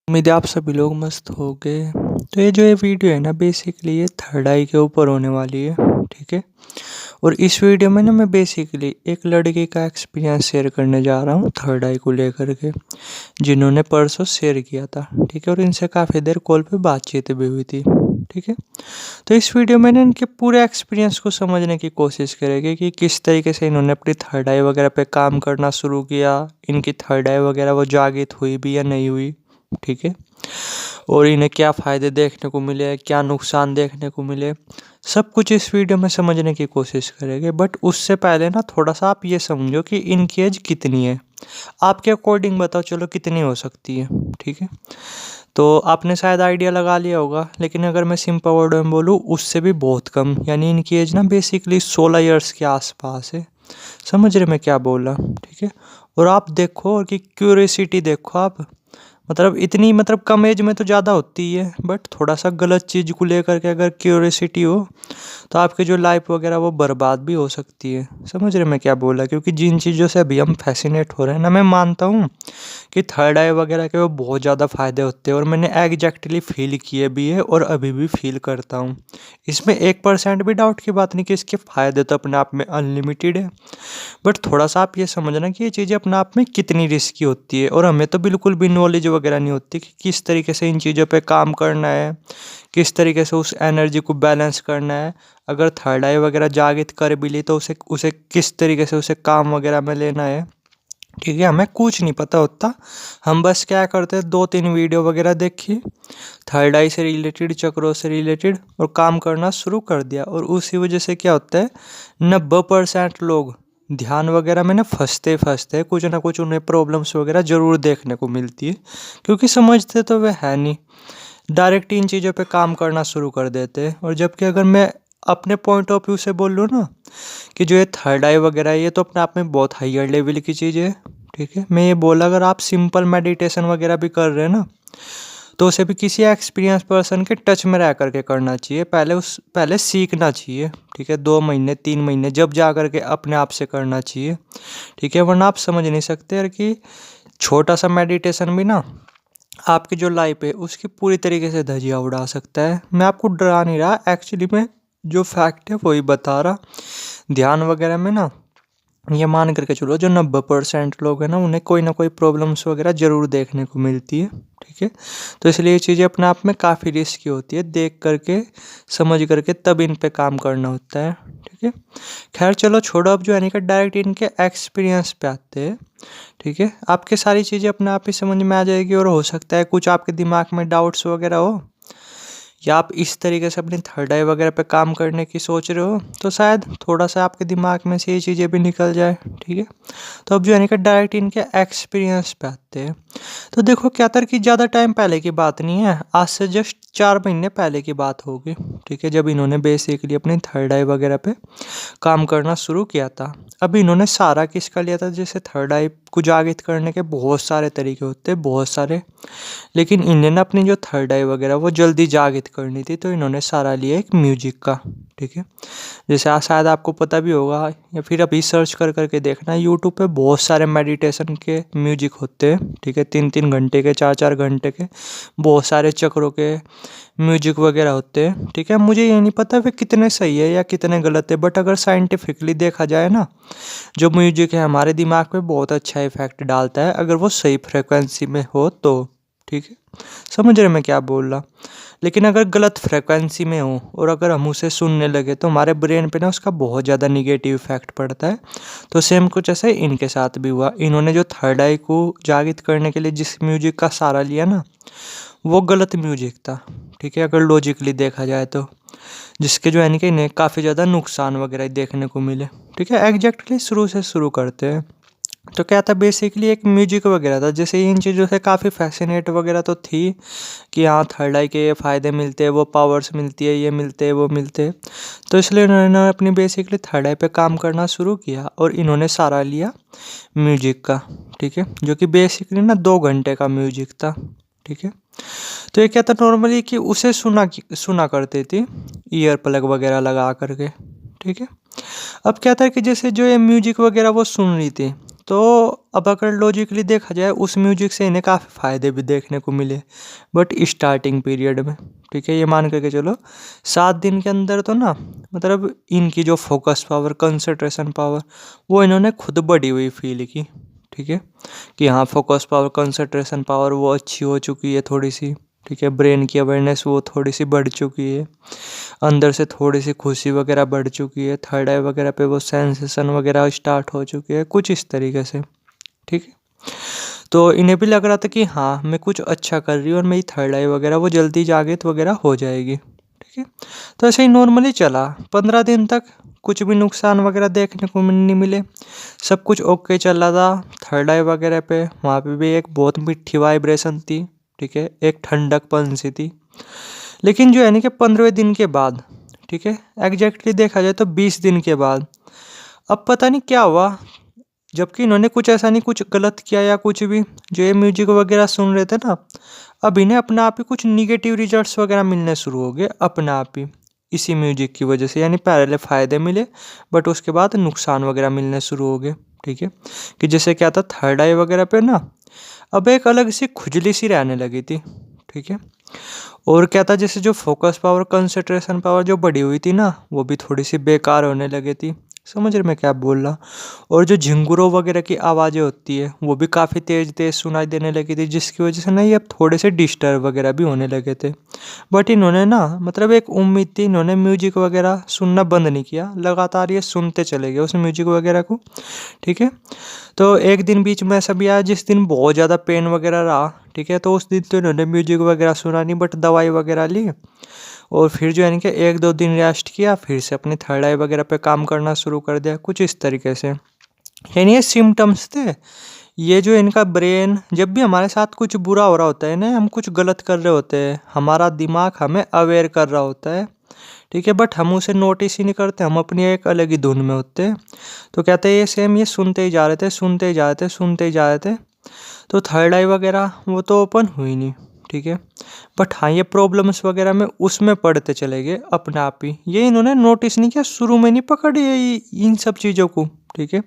उम्मीद है आप सभी लोग मस्त हो गए। तो ये वीडियो है ना, बेसिकली ये थर्ड आई के ऊपर होने वाली है। ठीक है। और इस वीडियो में ना मैं बेसिकली एक लड़के का एक्सपीरियंस शेयर करने जा रहा हूँ थर्ड आई को लेकर के, जिन्होंने परसों शेयर किया था। ठीक है। और इनसे काफ़ी देर कॉल पे बातचीत भी हुई थी। ठीक है। तो इस वीडियो में ना इनके पूरे एक्सपीरियंस को समझने की कोशिश करेंगे कि किस तरीके से इन्होंने अपनी थर्ड आई वगैरह पे काम करना शुरू किया, इनकी थर्ड आई वगैरह वो जागृत हुई भी या नहीं हुई। ठीक है। और इन्हें क्या फ़ायदे देखने को मिले, क्या नुकसान देखने को मिले, सब कुछ इस वीडियो में समझने की कोशिश करेंगे। बट उससे पहले ना थोड़ा सा आप ये समझो कि इनकी एज कितनी है। आपके अकॉर्डिंग बताओ, चलो कितनी हो सकती है। ठीक है। तो आपने शायद आइडिया लगा लिया होगा, लेकिन अगर मैं सिंपल वर्ड में बोलूँ उससे भी बहुत कम, यानी इनकी एज ना बेसिकली 16 ईयर्स के आसपास है। समझ रहे मैं क्या बोला। ठीक है। और आप देखो, और कि क्यूरियसिटी देखो आप, मतलब इतनी मतलब कम एज में तो ज़्यादा होती ही है, बट थोड़ा सा गलत चीज़ को लेकर के अगर क्यूरियसिटी हो तो आपकी जो लाइफ वगैरह वो बर्बाद भी हो सकती है। समझ रहे मैं क्या बोला, क्योंकि जिन चीज़ों से अभी हम फैसिनेट हो रहे हैं ना, मैं मानता हूँ कि थर्ड आई वगैरह के वो बहुत ज़्यादा फ़ायदे होते हैं, और मैंने एग्जैक्टली फील किए भी है और अभी भी फील करता हूँ। इसमें 1% भी डाउट की बात नहीं कि इसके फ़ायदे तो अपने आप में अनलिमिटेड है। बट थोड़ा सा आप ये समझना कि ये चीज़ें अपने आप में कितनी रिस्की होती है, और हमें तो बिल्कुल भी नॉलेज वगैरह नहीं होती कि किस तरीके से इन चीज़ों पे काम करना है, किस तरीके से उस एनर्जी को बैलेंस करना है। अगर थर्ड आई वगैरह जागृत कर भी ली तो उसे उसे किस तरीके से उसे काम वगैरह में लेना है। ठीक है। हमें कुछ नहीं पता होता। हम बस क्या करते हैं, 2-3 वीडियो वगैरह देखी, थर्ड आई से रिलेटेड, चक्रों से रिलेटेड, और काम करना शुरू कर दिया। और उसी वजह से क्या होता है, 90% लोग ध्यान वगैरह में ना फंसते फंसते कुछ ना कुछ उन्हें प्रॉब्लम्स वगैरह ज़रूर देखने को मिलती है, क्योंकि समझते तो वे है नहीं, डायरेक्ट इन चीज़ों पे काम करना शुरू कर देते हैं। और जबकि अगर मैं अपने पॉइंट ऑफ व्यू से बोल लूँ ना, कि जो ये थर्ड आई वगैरह है ये तो अपने आप में बहुत हाइयर लेवल की चीज़ है। ठीक है। मैं ये बोला, अगर आप सिंपल मेडिटेशन वगैरह भी कर रहे हैं ना, तो उसे भी किसी एक्सपीरियंस पर्सन के टच में रह करके करना चाहिए। पहले सीखना चाहिए। ठीक है। 2 महीने 3 महीने जब जा करके अपने आप से करना चाहिए। ठीक है। वरना आप समझ नहीं सकते यार कि छोटा सा मेडिटेशन भी ना आपकी जो लाइफ है उसकी पूरी तरीके से धजिया उड़ा सकता है। मैं आपको डरा नहीं रहा, एक्चुअली मैं जो फैक्ट है वही बता रहा। ध्यान वगैरह में ना ये मान करके चलो, जो 90% लोग हैं ना उन्हें कोई ना कोई प्रॉब्लम्स वगैरह ज़रूर देखने को मिलती है। ठीक है। तो इसलिए ये चीज़ें अपने आप में काफ़ी रिस्की होती है, देख करके समझ करके तब इन पे काम करना होता है। ठीक है। खैर चलो छोड़ो, अब जो है ना डायरेक्ट इनके एक्सपीरियंस पे आते हैं। ठीक है। आपके सारी चीज़ें अपने आप ही समझ में आ जाएगी, और हो सकता है कुछ आपके दिमाग में डाउट्स वगैरह हो, या आप इस तरीके से अपनी थर्ड आई वगैरह पे काम करने की सोच रहे हो, तो शायद थोड़ा सा आपके दिमाग में से ये चीज़ें भी निकल जाए। ठीक है। तो अब जो है ना डायरेक्ट इनके एक्सपीरियंस पे आते हैं। तो देखो क्या था कि ज़्यादा टाइम पहले की बात नहीं है, आज से जस्ट 4 महीने पहले की बात होगी। ठीक है। जब इन्होंने बेसिकली अपनी थर्ड आई वगैरह पे काम करना शुरू किया था। अब इन्होंने सारा किसका लिया था, जैसे थर्ड आई को जागृत करने के बहुत सारे तरीके होते हैं, बहुत सारे, लेकिन इन्हें ना अपनी जो थर्ड आई वगैरह वो जल्दी जागृत करनी थी, तो इन्होंने सारा लिया एक म्यूजिक का। ठीक है। जैसे शायद आपको पता भी होगा, या फिर अभी सर्च कर करके देखना, यूट्यूब पे बहुत सारे मेडिटेशन के म्यूजिक होते हैं। ठीक है। 3-3 घंटे के, 4-4 घंटे के, बहुत सारे चक्रों के म्यूजिक वगैरह होते हैं। ठीक है। मुझे ये नहीं पता वे कितने सही है या कितने गलत है, बट अगर साइंटिफिकली देखा जाए ना, जो म्यूजिक है हमारे दिमाग पे बहुत अच्छा इफेक्ट डालता है, अगर वो सही फ्रिक्वेंसी में हो तो। ठीक है। समझ रहे मैं क्या बोल रहा। लेकिन अगर गलत फ्रिक्वेंसी में हो और अगर हम उसे सुनने लगे तो हमारे ब्रेन पे ना उसका बहुत ज़्यादा निगेटिव इफेक्ट पड़ता है। तो सेम कुछ ऐसे इनके साथ भी हुआ। इन्होंने जो थर्ड आई को जागृत करने के लिए जिस म्यूजिक का सहारा लिया ना, वो गलत म्यूजिक था। ठीक है। अगर लॉजिकली देखा जाए तो, जिसके जो है ना कि इन्हें काफ़ी ज़्यादा नुकसान वगैरह देखने को मिले। ठीक है। एग्जैक्टली शुरू से शुरू करते हैं। तो क्या था, बेसिकली एक म्यूजिक वगैरह था। जैसे इन चीज़ों से काफ़ी फैसिनेट वगैरह तो थी कि हाँ थर्ड आई के ये फ़ायदे मिलते हैं, वो पावर्स मिलती है, ये मिलते हैं, वो मिलते हैं। तो इसलिए इन्होंने अपनी बेसिकली थर्ड आई पे काम करना शुरू किया, और इन्होंने सहारा लिया म्यूजिक का। ठीक है। जो कि बेसिकली ना 2 घंटे का म्यूजिक था। ठीक है। तो ये क्या था, नॉर्मली कि उसे सुना करती थी ईयर प्लग वगैरह लगा करके। ठीक है। अब क्या था कि जैसे जो ये म्यूजिक वगैरह वो सुन रही थी, तो अब अगर लॉजिकली देखा जाए उस म्यूजिक से इन्हें काफ़ी फ़ायदे भी देखने को मिले, बट स्टार्टिंग पीरियड में, ठीक है, ये मान करके चलो 7 दिन के अंदर तो ना मतलब इनकी जो फोकस पावर, कंसंट्रेशन पावर, वो इन्होंने खुद बढ़ी हुई फील की, ठीक है, कि हाँ फोकस पावर, कंसंट्रेशन पावर वो अच्छी हो चुकी है थोड़ी सी, ठीक है, ब्रेन की अवेयरनेस वो थोड़ी सी बढ़ चुकी है, अंदर से थोड़ी सी खुशी वगैरह बढ़ चुकी है, थर्ड आई वगैरह पे वो सेंसेशन वगैरह स्टार्ट हो चुकी है, कुछ इस तरीके से, ठीक है। तो इन्हें भी लग रहा था कि हाँ मैं कुछ अच्छा कर रही हूँ और मेरी थर्ड आई वगैरह वो जल्दी जागृत वगैरह हो जाएगी, ठीक है। तो ऐसे ही नॉर्मली चला 15 दिन तक, कुछ भी नुकसान वगैरह देखने को नहीं मिले, सब कुछ ओके चल रहा था। थर्ड आई वगैरह पे वहाँ पे भी एक बहुत मीठी वाइब्रेशन थी, ठीक है, एक ठंडकपन सी थी। लेकिन जो है ना कि 15वें दिन के बाद, ठीक है, एग्जैक्टली देखा जाए तो 20 दिन के बाद, अब पता नहीं क्या हुआ, जबकि इन्होंने कुछ ऐसा नहीं कुछ गलत किया या कुछ भी, जो ये म्यूजिक वगैरह सुन रहे थे ना, अब इन्हें अपने आप ही कुछ निगेटिव रिजल्ट्स वगैरह मिलने शुरू हो गए अपने आप ही, इसी म्यूजिक की वजह से। यानी पहले फ़ायदे मिले बट उसके बाद नुकसान वगैरह मिलने शुरू हो गए, ठीक है, कि जैसे क्या था थर्ड आई वगैरह पे ना अब एक अलग सी खुजली सी रहने लगी थी, ठीक है। और क्या था, जैसे जो फोकस पावर, कंसंट्रेशन पावर जो बढ़ी हुई थी ना, वो भी थोड़ी सी बेकार होने लगी थी, समझ रहे मैं क्या बोल रहा। और जो झिंगुरों वगैरह की आवाज़ें होती है वो भी काफ़ी तेज़ तेज़ सुनाई देने लगी थी, जिसकी वजह से ना ये अब थोड़े से डिस्टर्ब वगैरह भी होने लगे थे। बट इन्होंने ना मतलब एक उम्मीद थी, इन्होंने म्यूजिक वगैरह सुनना बंद नहीं किया, लगातार ये सुनते चले गए उस म्यूजिक वगैरह को, ठीक है। तो एक दिन बीच में ऐसा भी आया जिस दिन बहुत ज़्यादा पेन वगैरह रहा, ठीक है, तो उस दिन तो इन्होंने म्यूजिक वगैरह सुना नहीं बट दवाई वगैरह ली, और फिर जो है ना कि 1-2 दिन रेस्ट किया, फिर से अपनी थर्ड आई वगैरह पे काम करना शुरू कर दिया, कुछ इस तरीके से। यानी ये सिम्टम्स थे, ये जो इनका ब्रेन जब भी हमारे साथ कुछ बुरा हो रहा होता है ना, हम कुछ गलत कर रहे होते हैं, हमारा दिमाग हमें अवेयर कर रहा होता है, ठीक है, बट हम उसे नोटिस ही नहीं करते, हम अपनी एक अलग ही धुन में होते हैं। तो कहते हैं ये सेम, ये सुनते ही जा रहे थे, सुनते ही जा रहे थे, सुनते ही जा रहे थे, तो थर्ड आई वगैरह वो तो ओपन हुई नहीं, ठीक है, बट हाँ ये प्रॉब्लम्स वगैरह में उसमें पढ़ते चले गए अपने आप ही। ये इन्होंने नोटिस नहीं किया, शुरू में नहीं पकड़ी ये इन सब चीज़ों को, ठीक है,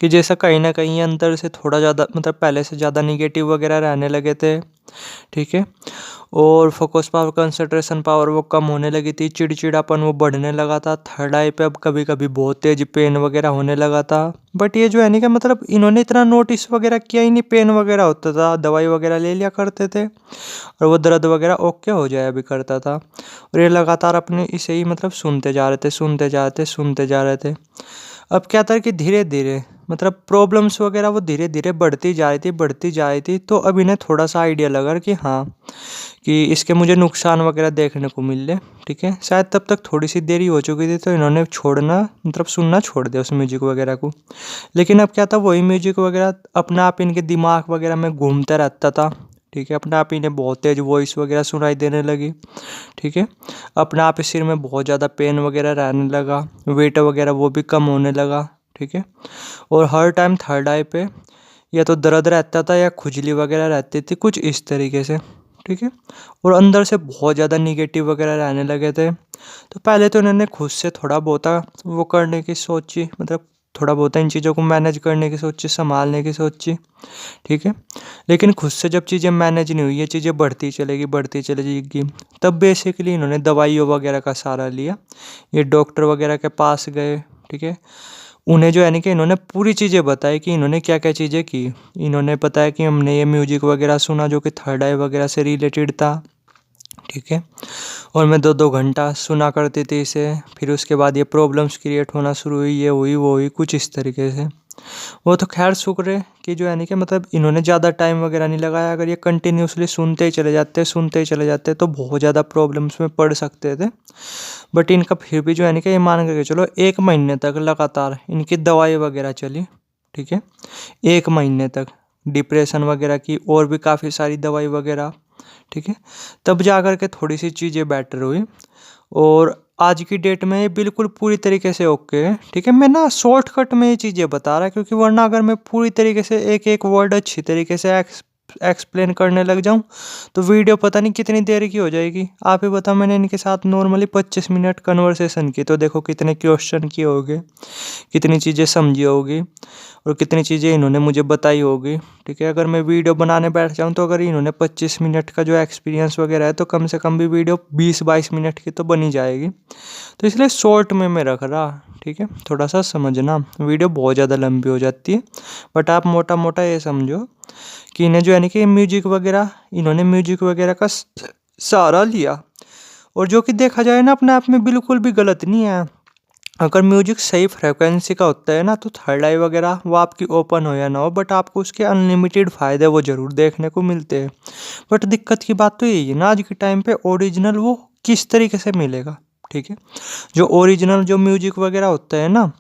कि जैसा कहीं ना कहीं अंदर से थोड़ा ज़्यादा मतलब पहले से ज़्यादा निगेटिव वगैरह रहने लगे थे, ठीक है, और फोकस पावर, कंसंट्रेशन पावर वो कम होने लगी थी, चिड़चिड़ापन वो बढ़ने लगा था, थर्ड आई पे अब कभी कभी बहुत तेज पेन वगैरह होने लगा था। बट ये जो है नहीं कि मतलब इन्होंने इतना नोटिस वगैरह किया ही नहीं, पेन वगैरह होता था, दवाई वगैरह ले लिया करते थे और वो दर्द वगैरह ओके हो जाया भी करता था, और ये लगातार अपने इसे ही मतलब सुनते जा रहे थे, सुनते जा रहे थे, सुनते जा रहे थे। अब क्या था कि धीरे धीरे मतलब प्रॉब्लम्स वगैरह वो धीरे धीरे बढ़ती जा रही थी, बढ़ती जा रही थी, तो अब इन्हें थोड़ा सा आइडिया लगा कि हाँ कि इसके मुझे नुकसान वगैरह देखने को मिल रहे, ठीक है। शायद तब तक थोड़ी सी देरी हो चुकी थी, तो इन्होंने छोड़ना मतलब सुनना छोड़ दिया उस म्यूजिक वगैरह को। लेकिन अब क्या था, वही म्यूजिक वगैरह अपने आप इनके दिमाग वगैरह में घूमता रहता था, ठीक है, अपने आप इन्हें बहुत तेज वॉइस वगैरह सुनाई देने लगी, ठीक है, अपने आप ही सिर में बहुत ज़्यादा पेन वगैरह रहने लगा, वेट वगैरह वो भी कम होने लगा, ठीक है, और हर टाइम थर्ड आई पे या तो दर्द रहता था या खुजली वगैरह रहती थी, कुछ इस तरीके से, ठीक है, और अंदर से बहुत ज़्यादा निगेटिव वगैरह रहने लगे थे। तो पहले तो इन्होंने खुद से थोड़ा बहुत वो करने की सोची, मतलब थोड़ा बहुत इन चीज़ों को मैनेज करने की सोची, संभालने की सोची, ठीक है, लेकिन खुद से जब चीज़ें मैनेज नहीं हुई, ये चीज़ें बढ़ती चलेगी, बढ़ती चलेगी, तब बेसिकली इन्होंने दवाइयों वगैरह का सहारा लिया, ये डॉक्टर वगैरह के पास गए, ठीक है, उन्हें जो है ना कि इन्होंने पूरी चीज़ें बताई कि इन्होंने क्या क्या चीज़ें की। इन्होंने बताया कि हमने ये म्यूजिक वगैरह सुना जो कि थर्ड आई वगैरह से रिलेटेड था, ठीक है, और मैं 2-2 घंटा सुना करती थी इसे, फिर उसके बाद ये प्रॉब्लम्स क्रिएट होना शुरू हुई, ये हुई वो हुई, कुछ इस तरीके से। वो तो खैर शुक्र है कि जो है ना कि मतलब इन्होंने ज़्यादा टाइम वगैरह नहीं लगाया, अगर ये कंटिन्यूसली सुनते ही चले जाते, सुनते ही चले जाते, तो बहुत ज़्यादा प्रॉब्लम्स में पड़ सकते थे। बट इनका फिर भी जो है ना कि ये मान करके चलो 1 महीने तक लगातार इनकी दवाई वगैरह चली, ठीक है, 1 महीने तक डिप्रेशन वगैरह की और भी काफ़ी सारी दवाई वगैरह, ठीक है, तब जा कर के थोड़ी सी चीज़ें बेटर हुई, और आज की डेट में ये बिल्कुल पूरी तरीके से ओके है, ठीक है। मैं ना शॉर्टकट में ये चीज़ें बता रहा क्योंकि वरना अगर मैं पूरी तरीके से एक एक वर्ड अच्छी तरीके से एक्सप्लेन करने लग जाऊं तो वीडियो पता नहीं कितनी देर की हो जाएगी। आप ही बताओ, मैंने इनके साथ नॉर्मली 25 मिनट कन्वर्सेशन की, तो देखो कितने क्वेश्चन किए होंगे, कितनी चीज़ें समझी होगी और कितनी चीज़ें इन्होंने मुझे बताई होगी। ठीक है, अगर मैं वीडियो बनाने बैठ जाऊँ तो अगर इन्होंने 25 मिनट का जो एक्सपीरियंस वगैरह है तो कम से कम भी वीडियो 20-22 मिनट की तो बनी जाएगी। तो इसलिए शॉर्ट में मैं रख रहा। ठीक है, थोड़ा सा समझना, वीडियो बहुत ज़्यादा लंबी हो जाती है। बट आप मोटा मोटा ये समझो कि इन्हें जो है कि म्यूजिक वगैरह, इन्होंने म्यूजिक वगैरह का सहारा लिया, और जो कि देखा जाए ना अपने आप में बिल्कुल भी गलत नहीं है। अगर म्यूजिक सही फ्रिक्वेंसी का होता है ना तो थर्ड आई वगैरह वो आपकी ओपन हो या ना हो, बट आपको उसके अनलिमिटेड फ़ायदे वो ज़रूर देखने को मिलते हैं। बट दिक्कत की बात तो यही है ना आज के टाइम पे ओरिजिनल वो किस तरीके से मिलेगा। ठीक है, जो ओरिजिनल जो म्यूजिक वगैरह होता है ना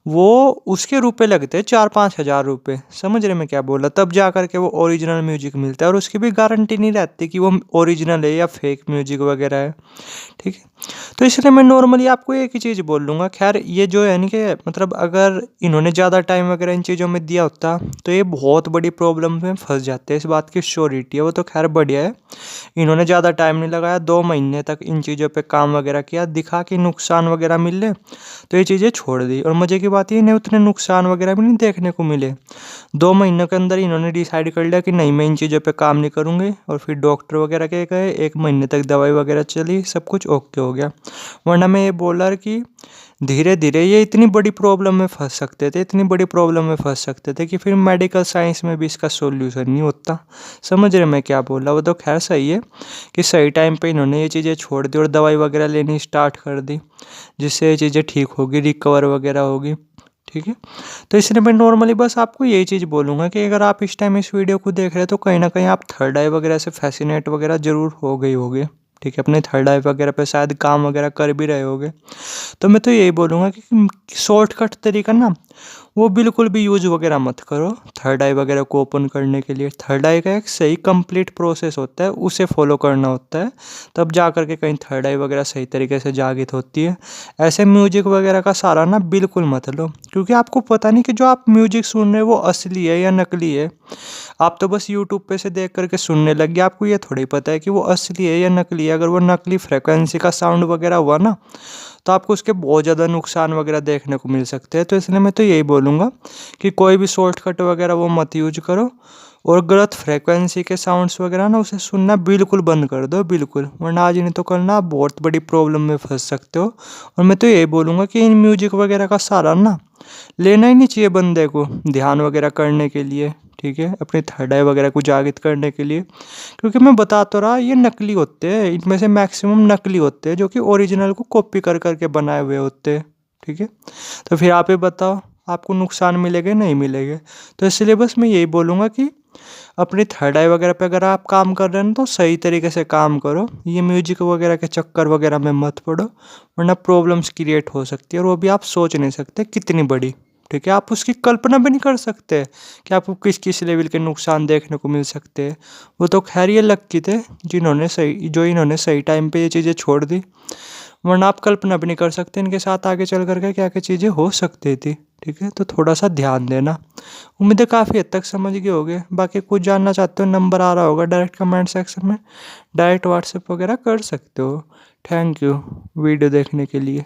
वो उसके रुपए लगते हैं 4-5 हज़ार रुपये। समझ रहे मैं क्या बोला, तब जा करके वो ओरिजिनल म्यूजिक मिलता है, और उसकी भी गारंटी नहीं रहती कि वो ओरिजिनल है या फेक म्यूजिक वगैरह है। ठीक है, तो इसलिए मैं नॉर्मली आपको एक ही चीज़ बोल लूँगा। खैर ये जो है कि मतलब अगर इन्होंने ज़्यादा टाइम वगैरह इन चीज़ों में दिया होता तो ये बहुत बड़ी प्रॉब्लम में फंस जाते हैं, इस बात की श्योरिटी है। वो तो खैर बढ़िया है, इन्होंने ज़्यादा टाइम नहीं लगाया, 2 महीने तक इन चीज़ों पे काम वगैरह किया, दिखा कि नुकसान वगैरह मिले तो ये चीज़ें छोड़ दी। और मज़े की बात ये इन्हें उतने नुकसान वगैरह भी नहीं देखने को मिले। 2 महीनों के अंदर इन्होंने डिसाइड कर लिया कि नहीं मैं इन चीज़ों पे काम नहीं करूँगी, और फिर डॉक्टर वगैरह के गए, 1 महीने तक दवाई वगैरह चली, सब कुछ ओके हो गया। वरना मैं ये बोल रहा कि धीरे धीरे ये इतनी बड़ी प्रॉब्लम में फंस सकते थे, इतनी बड़ी प्रॉब्लम में फंस सकते थे कि फिर मेडिकल साइंस में भी इसका सोल्यूशन नहीं होता। समझ रहे मैं क्या बोल रहा, वो तो खैर सही है कि सही टाइम पे इन्होंने ये चीज़ें छोड़ दी और दवाई वगैरह लेनी स्टार्ट कर दी, जिससे ये चीज़ें ठीक होगी, रिकवर वगैरह होगी। ठीक है, तो इसलिए मैं नॉर्मली बस आपको यही चीज़ बोलूँगा कि अगर आप इस टाइम इस वीडियो को देख रहे हैं तो कहीं ना कहीं आप थर्ड आई वगैरह से फैसिनेट वगैरह ज़रूर हो गई होगे। ठीक है, अपने थर्ड आई वगैरह पे शायद काम वगैरह कर भी रहे होगे। तो मैं तो यही बोलूँगा कि शॉर्टकट तरीका ना वो बिल्कुल भी यूज़ वगैरह मत करो थर्ड आई वगैरह को ओपन करने के लिए। थर्ड आई का एक सही कंप्लीट प्रोसेस होता है, उसे फॉलो करना होता है, तब जा कर के कहीं थर्ड आई वगैरह सही तरीके से जागृत होती है। ऐसे म्यूजिक वगैरह का सहारा ना बिल्कुल मत लो, क्योंकि आपको पता नहीं कि जो आप म्यूजिक सुन रहे हो वो असली है या नकली है। आप तो बस यूट्यूब पे से देख करके सुनने लग गए, आपको ये थोड़ी पता है कि वो असली है या नकली है। अगर वो नकली फ्रिक्वेंसी का साउंड वगैरह हुआ ना तो आपको उसके बहुत ज़्यादा नुकसान वगैरह देखने को मिल सकते हैं। तो इसलिए मैं तो यही बोलूँगा कि कोई भी शॉर्टकट वगैरह वो मत यूज करो, और गलत फ्रिक्वेंसी के साउंड्स वगैरह ना उसे सुनना बिल्कुल बंद कर दो, बिल्कुल, वरना आज नहीं तो कल ना आप बहुत बड़ी प्रॉब्लम में फंस सकते हो। और मैं तो यही बोलूँगा कि इन म्यूजिक वगैरह का सहारा ना लेना ही नहीं चाहिए बंदे को ध्यान वगैरह करने के लिए। ठीक है, अपने थर्ड आई वगैरह को जागृत करने के लिए, क्योंकि मैं बता तो रहा ये नकली होते हैं, इनमें से मैक्सिमम नकली होते हैं जो कि ओरिजिनल को कॉपी कर करके बनाए हुए होते हैं। ठीक है, तो फिर आप ही बताओ आपको नुकसान मिलेगा नहीं मिलेगा। तो इसलिए बस मैं यही बोलूँगा कि अपनी थर्ड आई वगैरह पे अगर आप काम कर रहे हैं तो सही तरीके से काम करो, ये म्यूजिक वगैरह के चक्कर वगैरह में मत पड़ो, वरना प्रॉब्लम्स क्रिएट हो सकती है, और वो भी आप सोच नहीं सकते कितनी बड़ी। ठीक है, आप उसकी कल्पना भी नहीं कर सकते कि आपको किस किस लेवल के नुकसान देखने को मिल सकते हैं। वो तो खैर ये लकी थे इन्होंने सही टाइम पे ये चीज़ें छोड़ दी, वरना आप कल्पना भी नहीं कर सकते इनके साथ आगे चल करके क्या क्या चीज़ें हो सकती थी। ठीक है, तो थोड़ा सा ध्यान देना। उम्मीद है काफ़ी हद तक समझ गए होगे। बाकी कुछ जानना चाहते हो नंबर आ रहा होगा डायरेक्ट कमेंट सेक्शन में, डायरेक्ट व्हाट्सएप वगैरह कर सकते हो। थैंक यू वीडियो देखने के लिए।